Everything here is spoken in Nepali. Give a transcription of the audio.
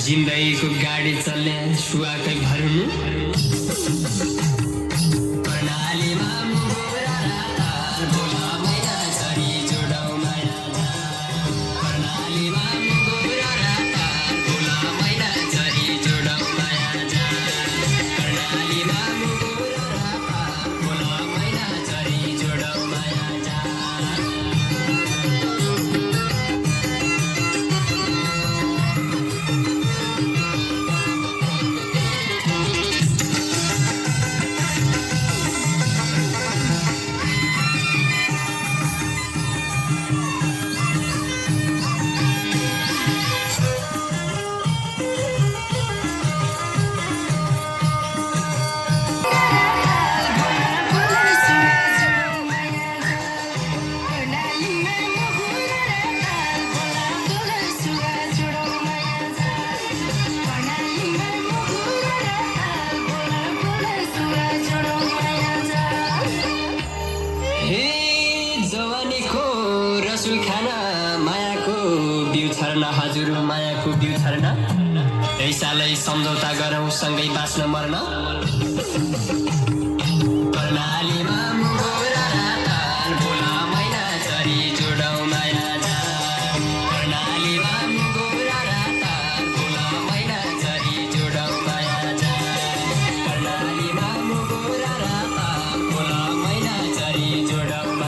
जिन्दगीको गाडी चल्ने सुवाकै भरुनु कर्णालीमा मुगुरा राता बोला मैना झरी जोडाउ माया कर्णालीमा मुगुरा राता बोला मैना झरी जोडाउ माया कर्णालीमा मुगुरा राता बोला मैना झरी जोडाउ माया रसुल खाना मायाको बिउ छर्न हजुर मायाको बिउ छर्न यही सालै सम्झौता गरौँ सँगै बाँच्न मर्न